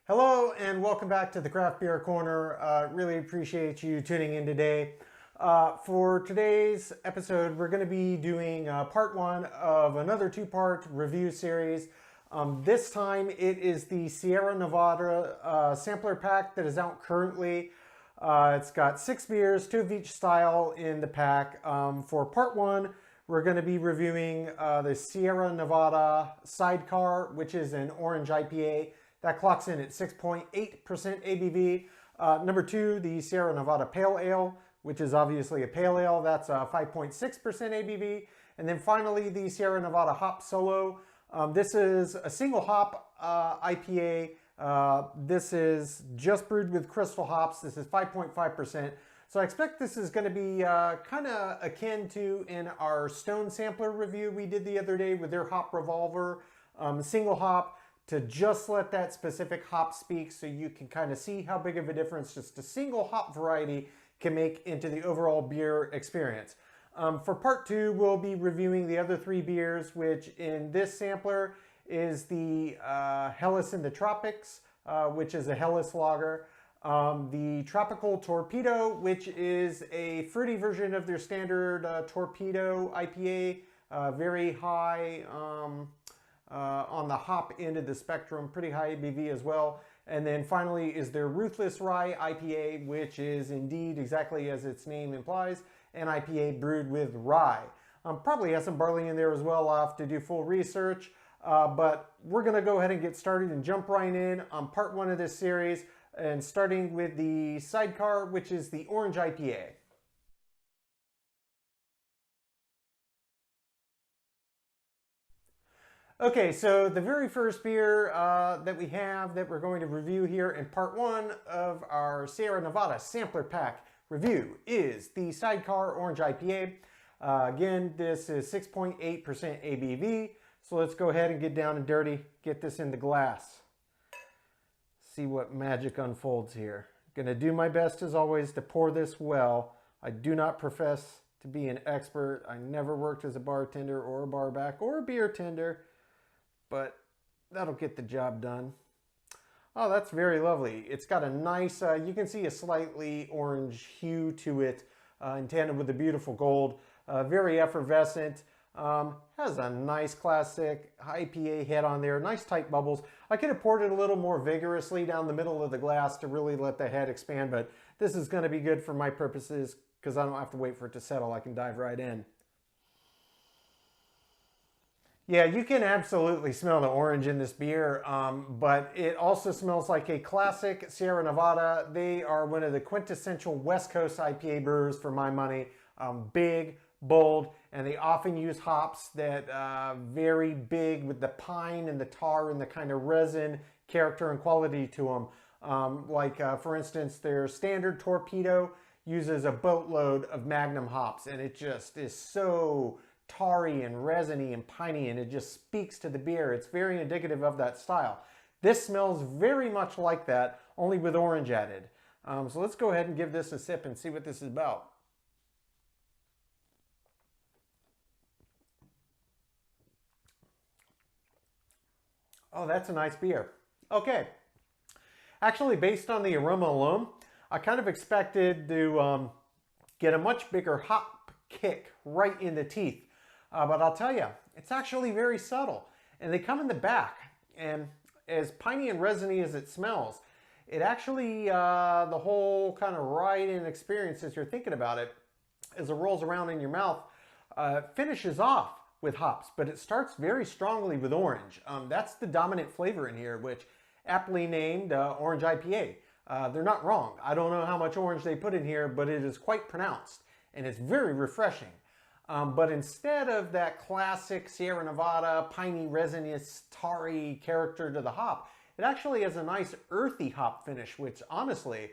Hello and welcome back to the Craft Beer Corner. Really appreciate you tuning in today. For today's episode, we're going to be doing part one of another two-part review series. This time it is the Sierra Nevada sampler pack that is out currently. It's got 6 beers, 2 of each style in the pack. For part one, we're going to be reviewing the Sierra Nevada Sidecar, which is an orange IPA. That clocks in at 6.8% ABV. Number 2, the Sierra Nevada Pale Ale, which is obviously a pale ale. That's 5.6% ABV. And then finally, the Sierra Nevada Hop Solo. This is a single hop IPA. This is just brewed with crystal hops. This is 5.5%. So I expect this is going to be kind of akin to in our Stone Sampler review we did the other day with their Hop Revolver single hop, to just let that specific hop speak so you can kind of see how big of a difference just a single hop variety can make into the overall beer experience. For part 2, we'll be reviewing the other 3 beers, which in this sampler is the Hellas in the Tropics, which is a Hellas lager. The Tropical Torpedo, which is a fruity version of their standard Torpedo IPA, very high on the hop end of the spectrum, pretty high ABV as well. And then finally is their Ruthless Rye IPA, which is indeed exactly as its name implies, an IPA brewed with rye. Probably has some barley in there as well. I'll have to do full research, but we're going to go ahead and get started and jump right in on part 1 of this series, and starting with the Sidecar, which is the orange IPA. Okay, so the very first beer that we have that we're going to review here in part 1 of our Sierra Nevada sampler pack review is the Sidecar Orange IPA. Again, this is 6.8% ABV. So let's go ahead and get down and dirty, get this in the glass. See what magic unfolds here. Gonna do my best as always to pour this well. I do not profess to be an expert. I never worked as a bartender or a barback or a beer tender, but that'll get the job done. Oh, that's very lovely. It's got a nice, you can see a slightly orange hue to it in tandem with the beautiful gold. Very effervescent. Has a nice classic IPA head on there. Nice tight bubbles. I could have poured it a little more vigorously down the middle of the glass to really let the head expand, but this is going to be good for my purposes because I don't have to wait for it to settle. I can dive right in. Yeah, you can absolutely smell the orange in this beer, but it also smells like a classic Sierra Nevada. They are one of the quintessential West Coast IPA brewers for my money. Big, bold, and they often use hops that very big with the pine and the tar and the kind of resin character and quality to them. For instance, their standard Torpedo uses a boatload of Magnum hops, and it just is so tarry and resiny and piney, and it just speaks to the beer. It's very indicative of that style. This smells very much like that, only with orange added. So let's go ahead and give this a sip and see what this is about. Oh, that's a nice beer. Okay. Actually, based on the aroma alone, I kind of expected to get a much bigger hop kick right in the teeth. But I'll tell you, it's actually very subtle. And they come in the back. And as piney and resiny as it smells, it actually, the whole kind of ride-in experience as you're thinking about it, as it rolls around in your mouth, finishes off with hops. But it starts very strongly with orange. That's the dominant flavor in here, which aptly named Orange IPA. They're not wrong. I don't know how much orange they put in here, but it is quite pronounced. And it's very refreshing. But instead of that classic Sierra Nevada piney, resinous, tarry character to the hop, it actually has a nice earthy hop finish, which honestly,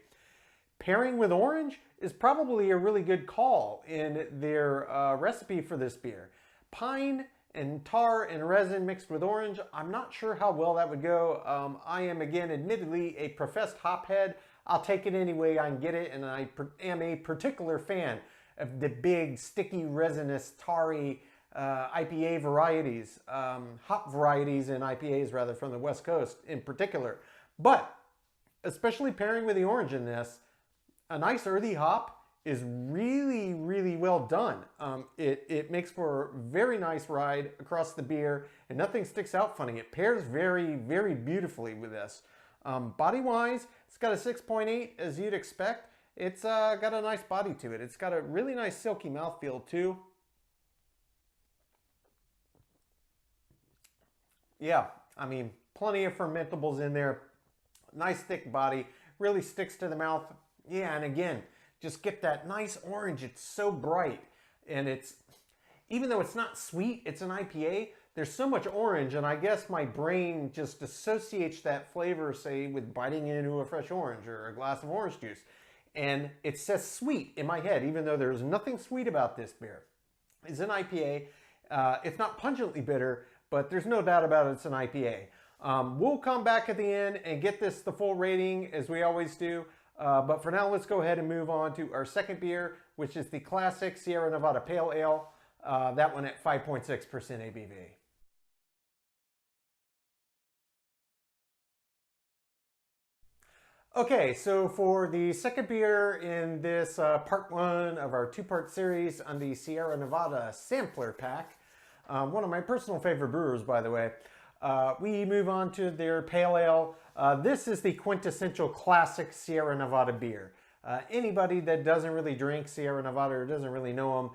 pairing with orange is probably a really good call in their recipe for this beer. Pine and tar and resin mixed with orange, I'm not sure how well that would go. I am, again, admittedly a professed hop head. I'll take it any way I can get it, and I am a particular fan of the big, sticky, resinous, tarry IPA varieties, hop varieties in IPAs rather, from the West Coast in particular. But especially pairing with the orange in this, a nice earthy hop is really, really well done. It makes for a very nice ride across the beer, and nothing sticks out funny. It pairs very, very beautifully with this. Body-wise, it's got a 6.8 as you'd expect. It's got a nice body to it. It's got a really nice silky mouthfeel too. Yeah, I mean, plenty of fermentables in there. Nice thick body, really sticks to the mouth. Yeah, and again, just get that nice orange. It's so bright, and it's, even though it's not sweet, it's an IPA, there's so much orange, and I guess my brain just associates that flavor, say, with biting into a fresh orange or a glass of orange juice. And it says sweet in my head, even though there's nothing sweet about this beer. It's an IPA. It's not pungently bitter, but there's no doubt about it, it's an IPA. We'll come back at the end and get this the full rating, as we always do. But for now, let's go ahead and move on to our second beer, which is the classic Sierra Nevada Pale Ale. That one at 5.6% ABV. Okay, so for the second beer in this part one of our two-part series on the Sierra Nevada Sampler Pack, one of my personal favorite brewers, by the way, we move on to their Pale Ale. This is the quintessential classic Sierra Nevada beer. Anybody that doesn't really drink Sierra Nevada or doesn't really know them,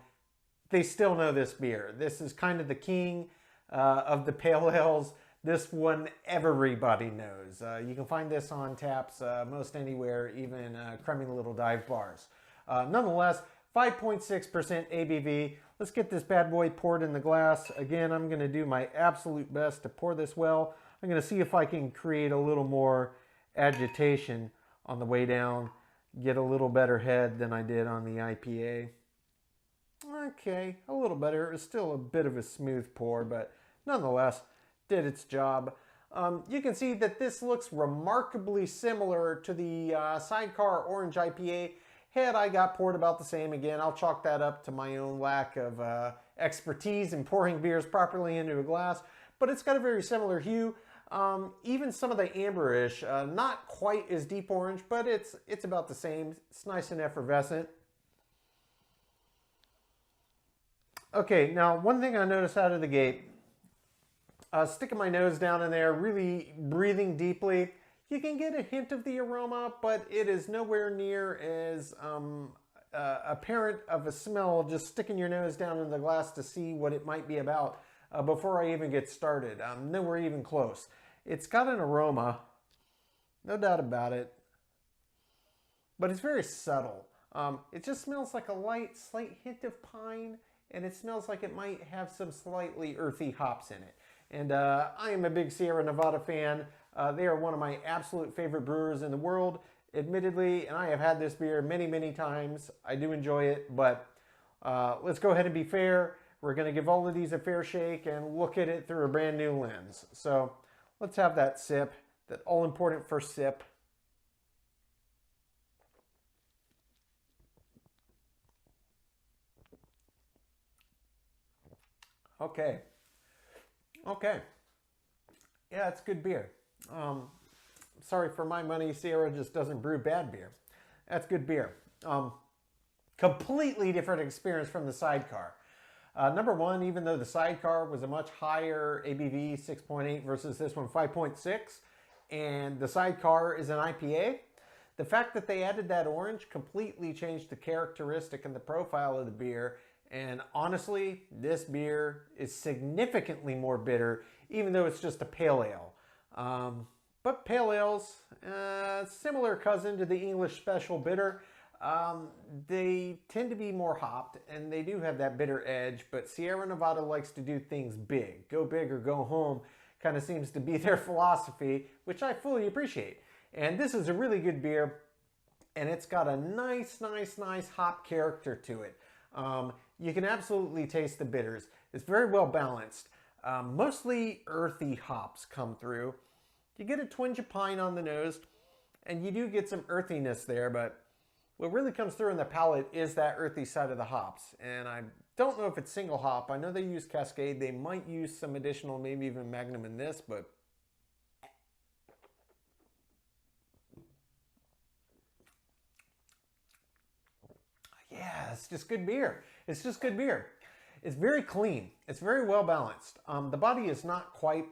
they still know this beer. This is kind of the king of the Pale Ales. This one everybody knows. You can find this on taps most anywhere, even crummy little dive bars. Nonetheless, 5.6% ABV. Let's get this bad boy poured in the glass. Again, I'm going to do my absolute best to pour this well. I'm going to see if I can create a little more agitation on the way down, get a little better head than I did on the IPA. Okay, a little better. It's still a bit of a smooth pour, but nonetheless, did its job. You can see that this looks remarkably similar to the Sidecar Orange IPA. Had I got poured about the same again, I'll chalk that up to my own lack of expertise in pouring beers properly into a glass, but it's got a very similar hue. Even some of the amberish, not quite as deep orange, but it's about the same. It's nice and effervescent. Okay, now one thing I noticed out of the gate, sticking my nose down in there, really breathing deeply, you can get a hint of the aroma, but it is nowhere near as apparent of a smell just sticking your nose down in the glass to see what it might be about before I even get started. Nowhere even close. It's got an aroma, no doubt about it, but it's very subtle. It just smells like a slight hint of pine, and it smells like it might have some slightly earthy hops in it. And I am a big Sierra Nevada fan. They are one of my absolute favorite brewers in the world, admittedly, and I have had this beer many, many times. I do enjoy it, but let's go ahead and be fair. We're going to give all of these a fair shake and look at it through a brand new lens. So let's have that sip, that all-important first sip. Okay. Okay. Yeah, it's good beer. Sorry for my money, Sierra just doesn't brew bad beer. That's good beer. Completely different experience from the Sidecar. Number one, even though the Sidecar was a much higher ABV, 6.8 versus this one, 5.6, and the Sidecar is an IPA, the fact that they added that orange completely changed the characteristic and the profile of the beer. And honestly, this beer is significantly more bitter, even though it's just a pale ale. But pale ales, similar cousin to the English special bitter, they tend to be more hopped, and they do have that bitter edge, but Sierra Nevada likes to do things big. Go big or go home kind of seems to be their philosophy, which I fully appreciate. And this is a really good beer, and it's got a nice hop character to it. You can absolutely taste the bitters. It's very well balanced. Mostly earthy hops come through. You get a twinge of pine on the nose, and you do get some earthiness there, but what really comes through in the palate is that earthy side of the hops. And I don't know if it's single hop. I know they use Cascade. They might use some additional, maybe even Magnum in this, but just good beer. It's just good beer. It's very clean. It's very well balanced. The body is not quite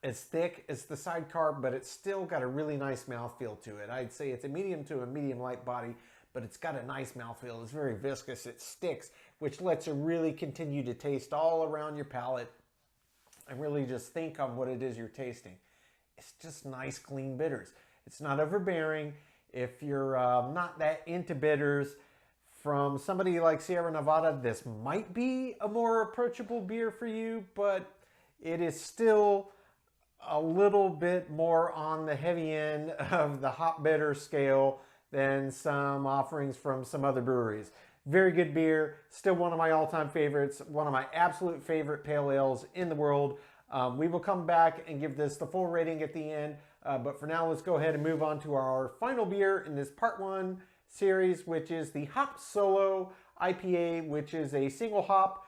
as thick as the Sidecar, but it's still got a really nice mouthfeel to it. I'd say it's a medium to a medium light body, but it's got a nice mouthfeel. It's very viscous. It sticks, which lets you really continue to taste all around your palate and really just think on what it is you're tasting. It's just nice, clean bitters. It's not overbearing. If you're not that into bitters, from somebody like Sierra Nevada, this might be a more approachable beer for you, but it is still a little bit more on the heavy end of the hop bitter scale than some offerings from some other breweries. Very good beer, still one of my all-time favorites, one of my absolute favorite pale ales in the world. We will come back and give this the full rating at the end, but for now, let's go ahead and move on to our final beer in this part 1 series, which is the Hop Solo IPA, which is a single hop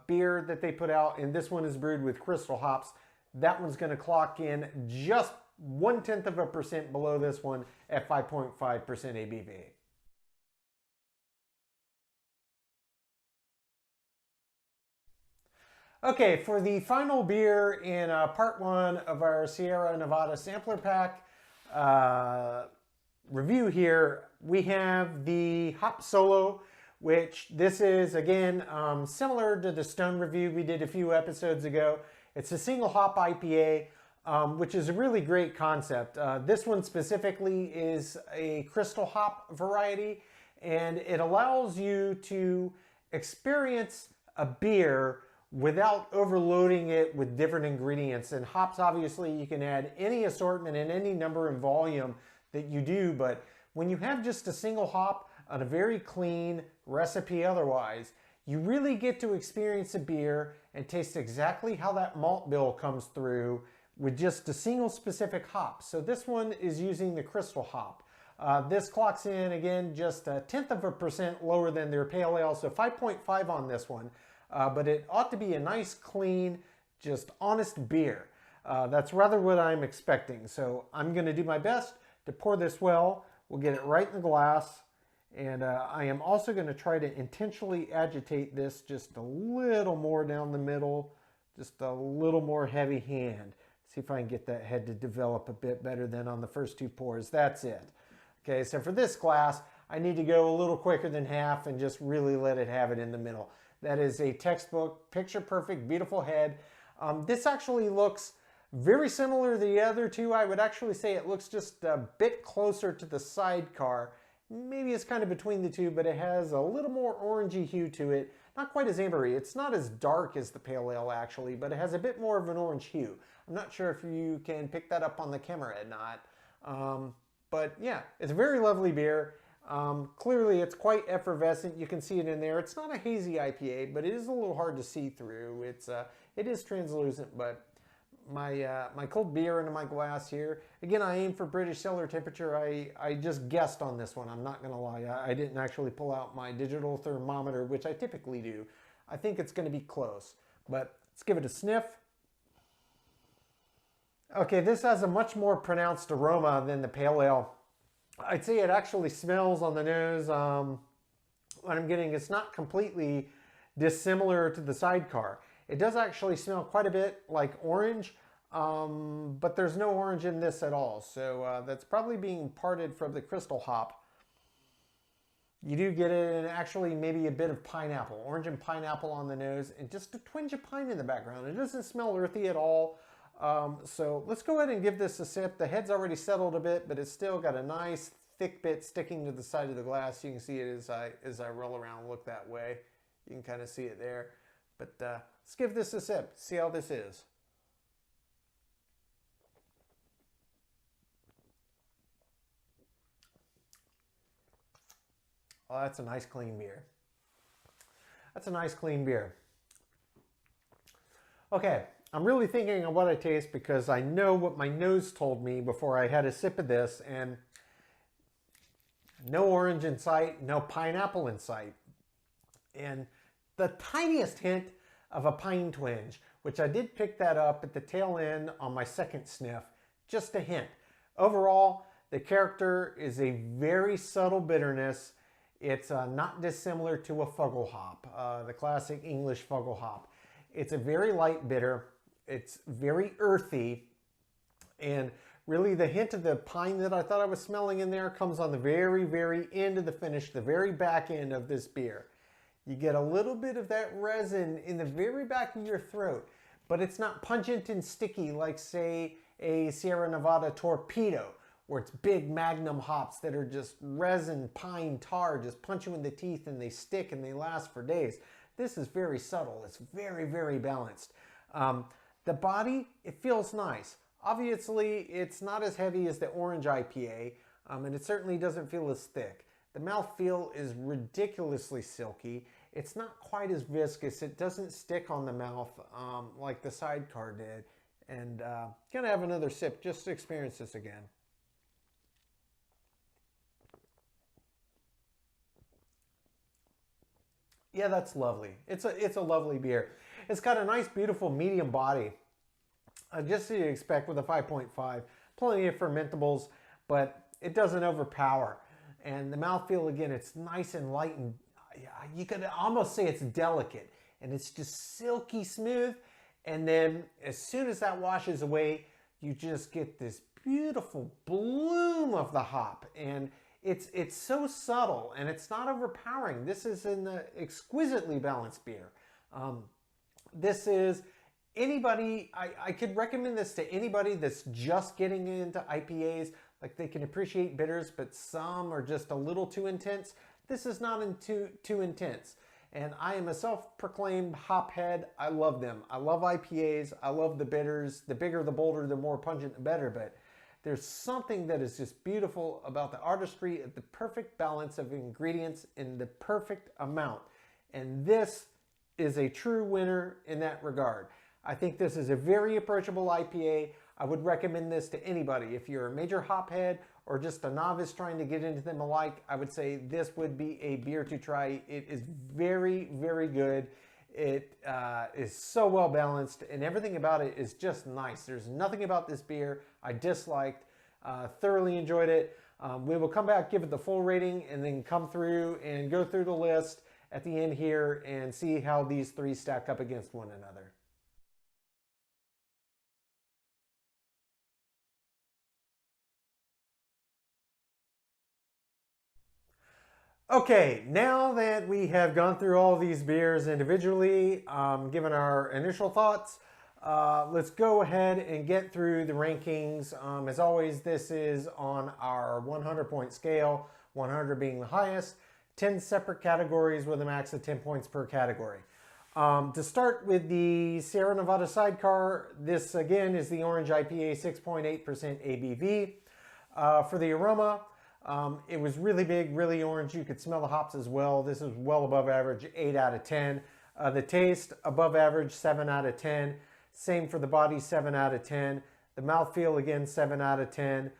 beer that they put out, and this one is brewed with crystal hops. That one's going to clock in just 0.1% below this one at 5.5% ABV. Okay, for the final beer in part 1 of our Sierra Nevada sampler pack review here, we have the Hop Solo, which this is, again, similar to the Stone review we did a few episodes ago. It's a single hop IPA, which is a really great concept. This one specifically is a crystal hop variety, and it allows you to experience a beer without overloading it with different ingredients. And hops, obviously, you can add any assortment and any number and volume that you do, but when you have just a single hop on a very clean recipe otherwise, you really get to experience a beer and taste exactly how that malt bill comes through with just a single specific hop. So this one is using the crystal hop. This clocks in, again, just 0.1% lower than their pale ale, so 5.5 on this one. But it ought to be a nice, clean, just honest beer. That's rather what I'm expecting. So I'm going to do my best to pour this well. We'll get it right in the glass. And I am also going to try to intentionally agitate this just a little more down the middle, just a little more heavy hand. See if I can get that head to develop a bit better than on the first 2 pours. That's it. Okay, so for this glass, I need to go a little quicker than half and just really let it have it in the middle. That is a textbook, picture-perfect, beautiful head. This actually looks very similar to the other two. I would actually say it looks just a bit closer to the Sidecar. Maybe it's kind of between the two, but it has a little more orangey hue to it. Not quite as ambery. It's not as dark as the pale ale, actually, but it has a bit more of an orange hue. I'm not sure if you can pick that up on the camera or not. But yeah, it's a very lovely beer. Clearly, it's quite effervescent. You can see it in there. It's not a hazy IPA, but it is a little hard to see through. It is translucent, but my cold beer into my glass here. Again, I aim for British cellar temperature. I just guessed on this one. I'm not going to lie. I didn't actually pull out my digital thermometer, which I typically do. I think it's going to be close, but let's give it a sniff. Okay, this has a much more pronounced aroma than the pale ale. I'd say it actually smells on the nose. What I'm getting, it's not completely dissimilar to the Sidecar. It does actually smell quite a bit like orange, but there's no orange in this at all. So that's probably being parted from the crystal hop. You do get it in actually maybe a bit of pineapple, orange and pineapple on the nose, and just a twinge of pine in the background. It doesn't smell earthy at all. So let's go ahead and give this a sip. The head's already settled a bit, but it's still got a nice thick bit sticking to the side of the glass. You can see it as I roll around and look that way. You can kind of see it there. But let's give this a sip, see how this is. Oh, that's a nice clean beer. That's a nice clean beer. Okay, I'm really thinking of what I taste because I know what my nose told me before I had a sip of this, and no orange in sight, no pineapple in sight. And the tiniest hint of a pine twinge, which I did pick that up at the tail end on my second sniff, just a hint. Overall, the character is a very subtle bitterness. It's not dissimilar to a Fuggle hop, the classic English Fuggle hop. It's a very light bitter. It's very earthy. And really the hint of the pine that I thought I was smelling in there comes on the very, very end of the finish, the very back end of this beer. You get a little bit of that resin in the very back of your throat, but it's not pungent and sticky like, say, a Sierra Nevada Torpedo, where it's big magnum hops that are just resin, pine tar, just punch you in the teeth and they stick and they last for days. This is very subtle. It's very, very balanced. The body, it feels nice. Obviously, it's not as heavy as the orange IPA, and it certainly doesn't feel as thick. The mouthfeel is ridiculously silky. It's not quite as viscous. It doesn't stick on the mouth like the Sidecar did. And gonna have another sip just to experience this again. Yeah, that's lovely. It's a lovely beer. It's got a nice, beautiful medium body. Just as you expect with a 5.5. Plenty of fermentables, but it doesn't overpower. And the mouthfeel, again, it's nice and light, and you could almost say it's delicate. And it's just silky smooth. And then as soon as that washes away, you just get this beautiful bloom of the hop. And it's so subtle, and it's not overpowering. This is an exquisitely balanced beer. This is anybody, I could recommend this to anybody that's just getting into IPAs. Like, they can appreciate bitters, but some are just a little too intense. This is not too intense. And I am a self-proclaimed hop head. I love them. I love IPAs. I love the bitters. The bigger, the bolder, the more pungent, the better. But there's something that is just beautiful about the artistry of the perfect balance of ingredients in the perfect amount. And this is a true winner in that regard. I think this is a very approachable IPA. I would recommend this to anybody. If you're a major hop head or just a novice trying to get into them alike, I would say this would be a beer to try. It is very, very good. It is so well balanced, and everything about it is just nice. There's nothing about this beer I disliked. Thoroughly enjoyed it. We will come back, give it the full rating, and then come through and go through the list at the end here and see how these three stack up against one another. Okay, now that we have gone through all these beers individually, given our initial thoughts, let's go ahead and get through the rankings. As always, this is on our 100-point scale, 100 being the highest, 10 separate categories with a max of 10 points per category. To start with the Sierra Nevada Sidecar, this again is the Orange IPA, 6.8% ABV. For the aroma, it was really big, really orange. You could smell the hops as well. This is well above average, 8 out of 10. The taste, above average, 7 out of 10. Same for the body, 7 out of 10. The mouthfeel, again, 7 out of 10.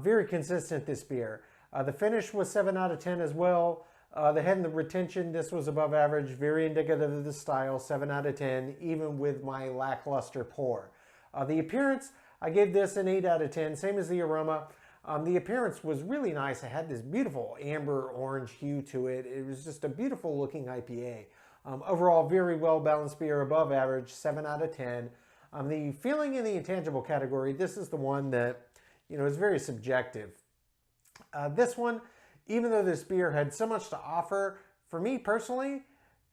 Very consistent, this beer. The finish was 7 out of 10 as well. The head and the retention, this was above average, very indicative of the style, 7 out of 10, even with my lackluster pour. The appearance, I gave this an 8 out of 10, same as the aroma. The appearance was really nice. It had this beautiful amber orange hue to it. It was just a beautiful looking IPA. Overall, very well balanced beer, above average, 7 out of 10. The feeling in the intangible category, this is the one that, is very subjective. This one, even though this beer had so much to offer, for me personally,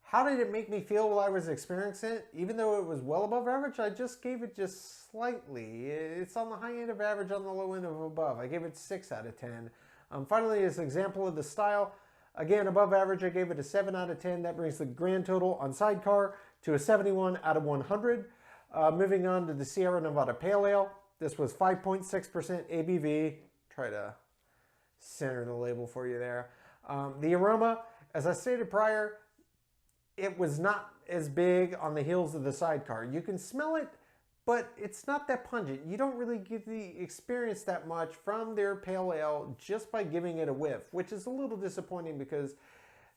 how did it make me feel while I was experiencing it? Even though it was well above average, I just gave it just slightly. It's on the high end of average, on the low end of above. I gave it 6 out of 10. Finally, as an example of the style, again, above average, I gave it a 7 out of 10. That brings the grand total on Sidecar to a 71 out of 100. Moving on to the Sierra Nevada Pale Ale. This was 5.6% ABV. Try to center the label for you there. The aroma, as I stated prior, it was not as big on the heels of the Sidecar. You can smell it, but it's not that pungent. You don't really get the experience that much from their pale ale just by giving it a whiff, which is a little disappointing because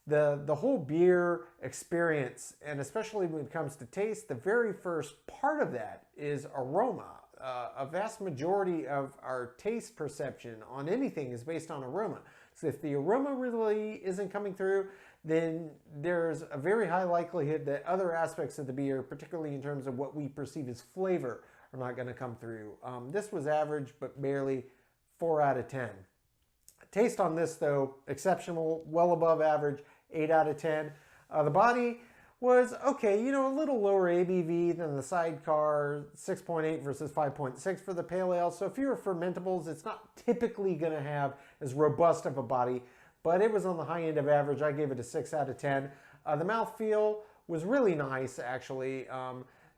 the whole beer experience, and especially when it comes to taste, the very first part of that is aroma. a vast majority of our taste perception on anything is based on aroma. So if the aroma really isn't coming through, then there's a very high likelihood that other aspects of the beer, particularly in terms of what we perceive as flavor, are not going to come through. This was average, but barely 4 out of 10. Taste on this, though, exceptional, well above average, 8 out of 10. The body was okay, a little lower ABV than the Sidecar, 6.8 versus 5.6 for the pale ale. So if you're fermentables, it's not typically going to have as robust of a body, but it was on the high end of average. I gave it a 6 out of 10. The mouthfeel was really nice, actually.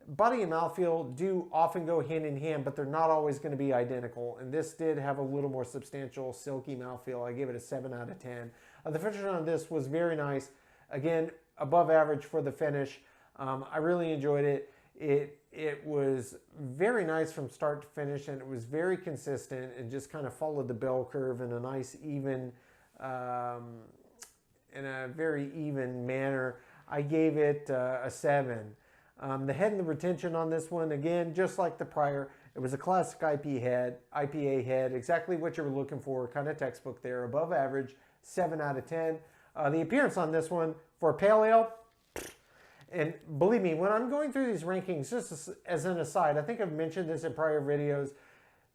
Body and mouthfeel do often go hand in hand, but they're not always going to be identical. And this did have a little more substantial, silky mouthfeel. I gave it a 7 out of 10. The finish on this was very nice. Again, above average for the finish. I really enjoyed it. It was very nice from start to finish, and it was very consistent and just kind of followed the bell curve in a nice, even, in a very even manner. I gave it a 7. The head and the retention on this one, again, just like the prior, it was a classic IPA head, exactly what you were looking for, kind of textbook there, above average, 7 out of 10. The appearance on this one for a pale ale, and believe me, when I'm going through these rankings, just as an aside, I think I've mentioned this in prior videos,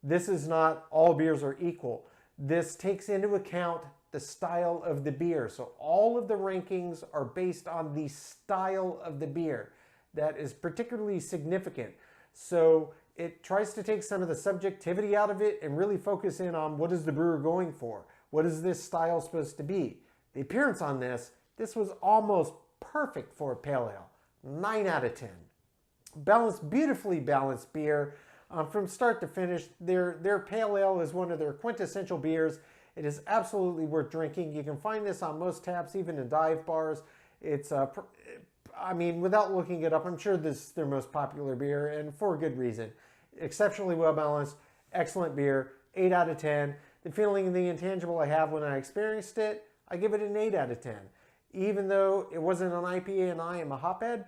this is not all beers are equal. This takes into account the style of the beer. So all of the rankings are based on the style of the beer. That is particularly significant. So it tries to take some of the subjectivity out of it and really focus in on what is the brewer going for? What is this style supposed to be? The appearance on this was almost perfect for a pale ale. 9 out of 10. Balanced, beautifully balanced beer. From start to finish, their pale ale is one of their quintessential beers. It is absolutely worth drinking. You can find this on most taps, even in dive bars. It's, without looking it up, I'm sure this is their most popular beer, and for a good reason. Exceptionally well balanced, excellent beer, 8 out of 10. The feeling and the intangible I have when I experienced it, I give it an 8 out of 10. Even though it wasn't an IPA and I am a hophead,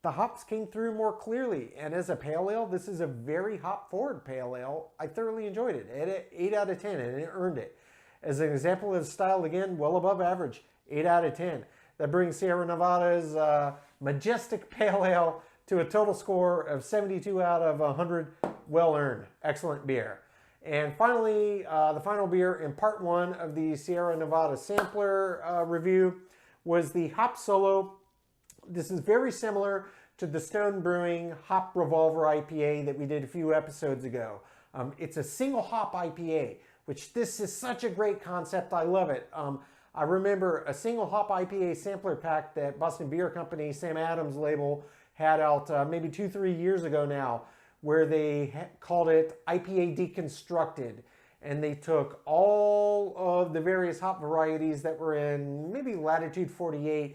the hops came through more clearly. And as a pale ale, this is a very hop-forward pale ale. I thoroughly enjoyed it. It 8 out of 10, and it earned it. As an example of style, again, well above average, 8 out of 10. That brings Sierra Nevada's majestic pale ale to a total score of 72 out of 100. Well earned. Excellent beer. And finally, the final beer in part 1 of the Sierra Nevada sampler review was the Hop Solo. This is very similar to the Stone Brewing Hop Revolver IPA that we did a few episodes ago. It's a single hop IPA, which this is such a great concept. I love it. I remember a single hop IPA sampler pack that Boston Beer Company, Sam Adams label, had out maybe 2-3 years ago now, where they called it IPA Deconstructed. And they took all of the various hop varieties that were in maybe Latitude 48,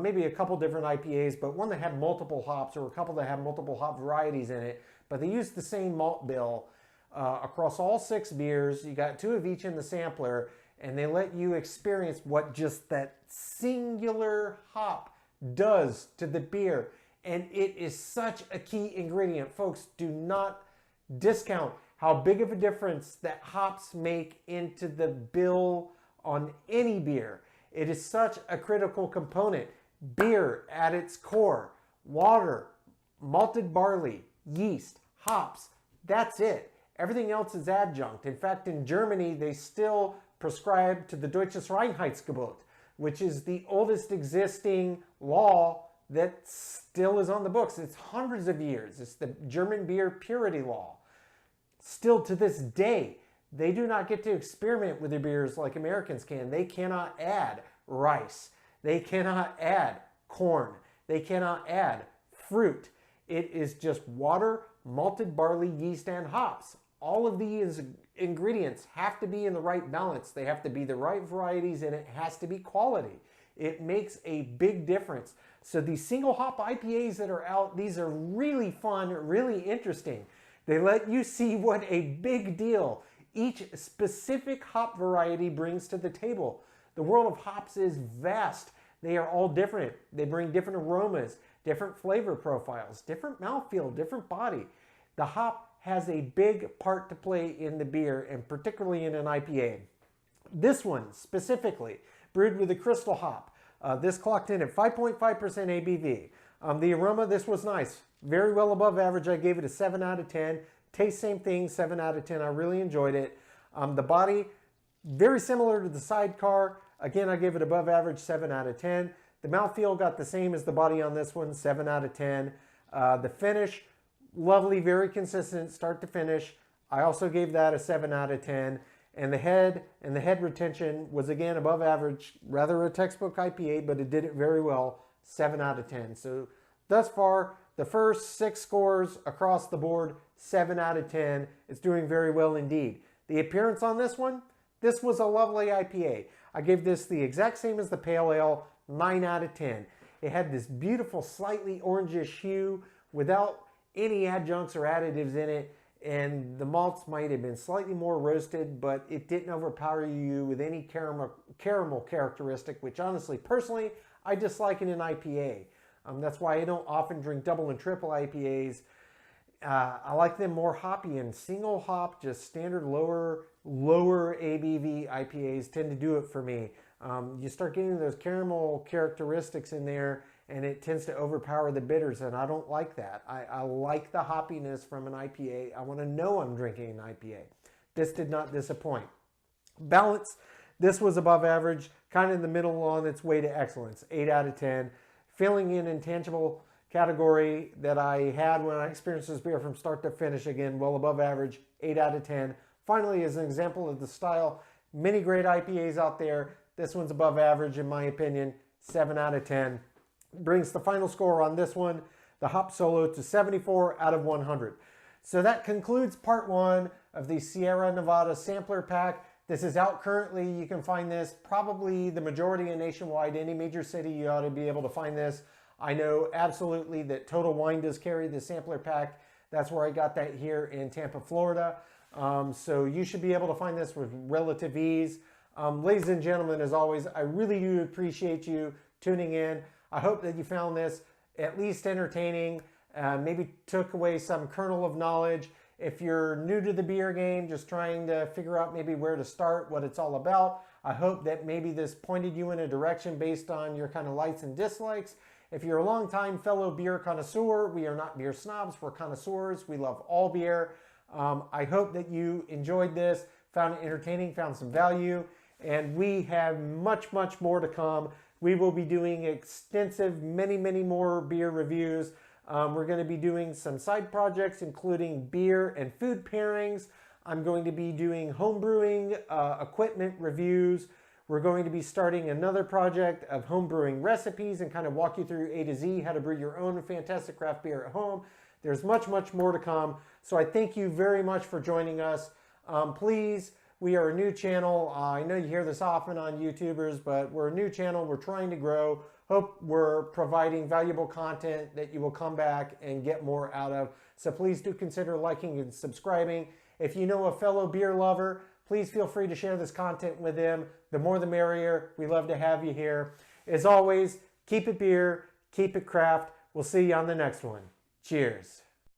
maybe a couple different IPAs, but one that had multiple hops or a couple that had multiple hop varieties in it. But they used the same malt bill across all 6 beers. You got 2 of each in the sampler, and they let you experience what just that singular hop does to the beer. And it is such a key ingredient. Folks, do not discount how big of a difference that hops make into the bill on any beer. It is such a critical component. Beer at its core, water, malted barley, yeast, hops, that's it. Everything else is adjunct. In fact, in Germany, they still prescribe to the Deutsches Reinheitsgebot, which is the oldest existing law that still is on the books. It's hundreds of years. It's the German beer purity law. Still to this day, they do not get to experiment with their beers like Americans can. They cannot add rice. They cannot add corn. They cannot add fruit. It is just water, malted barley, yeast, and hops. All of these ingredients have to be in the right balance. They have to be the right varieties, and it has to be quality. It makes a big difference. So these single hop IPAs that are out, these are really fun, really interesting. They let you see what a big deal each specific hop variety brings to the table. The world of hops is vast. They are all different. They bring different aromas, different flavor profiles, different mouthfeel, different body. The hop has a big part to play in the beer, and particularly in an IPA. This one specifically, brewed with a crystal hop. This clocked in at 5.5% ABV. The aroma, this was nice. Very well above average. I gave it a 7 out of 10. Taste, same thing, 7 out of 10. I really enjoyed it. The body, very similar to the Sidecar. Again, I gave it above average, 7 out of 10. The mouthfeel got the same as the body on this one, 7 out of 10. The finish, lovely, very consistent, start to finish. I also gave that a 7 out of 10. And the head retention was again above average, rather a textbook IPA, but it did it very well, 7 out of 10. So thus far, the first 6 scores across the board, 7 out of 10. It's doing very well indeed. The appearance on this one, this was a lovely IPA. I gave this the exact same as the Pale Ale, 9 out of 10. It had this beautiful, slightly orangish hue without any adjuncts or additives in it. And the malts might have been slightly more roasted, but it didn't overpower you with any caramel characteristic, which honestly, personally, I dislike in an IPA. That's why I don't often drink double and triple IPAs. I like them more hoppy, and single hop, just standard lower ABV IPAs tend to do it for me. You start getting those caramel characteristics in there, and it tends to overpower the bitters, and I don't like that. I like the hoppiness from an IPA. I want to know I'm drinking an IPA. This did not disappoint. Balance, this was above average, kind of in the middle on its way to excellence, 8 out of 10. Filling in intangible category that I had when I experienced this beer from start to finish, again, well above average, 8 out of 10. Finally, as an example of the style, many great IPAs out there. This one's above average in my opinion, 7 out of 10. Brings the final score on this one, the hop solo, to 74 out of 100. So that concludes part 1 of the Sierra Nevada sampler pack. This is out currently. You can find this probably the majority in nationwide. Any major city, you ought to be able to find this. I know absolutely that Total Wine does carry the sampler pack. That's where I got that here in Tampa, Florida. So you should be able to find this with relative ease. Ladies and gentlemen, as always, I really do appreciate you tuning in. I hope that you found this at least entertaining, maybe took away some kernel of knowledge. If you're new to the beer game, just trying to figure out maybe where to start, what it's all about, I hope that maybe this pointed you in a direction based on your kind of likes and dislikes. If you're a longtime fellow beer connoisseur, we are not beer snobs, we're connoisseurs. We love all beer. I hope that you enjoyed this, found it entertaining, found some value, and we have much, much more to come. We will be doing extensive, many, many more beer reviews. We're going to be doing some side projects, including beer and food pairings. I'm going to be doing home brewing equipment reviews. We're going to be starting another project of home brewing recipes and kind of walk you through A to Z, how to brew your own fantastic craft beer at home. There's much, much more to come. So I thank you very much for joining us. Please, we are a new channel. I know you hear this often on YouTubers, but we're a new channel. We're trying to grow. Hope we're providing valuable content that you will come back and get more out of. So please do consider liking and subscribing. If you know a fellow beer lover, please feel free to share this content with them. The more the merrier. We love to have you here. As always, keep it beer, keep it craft. We'll see you on the next one. Cheers.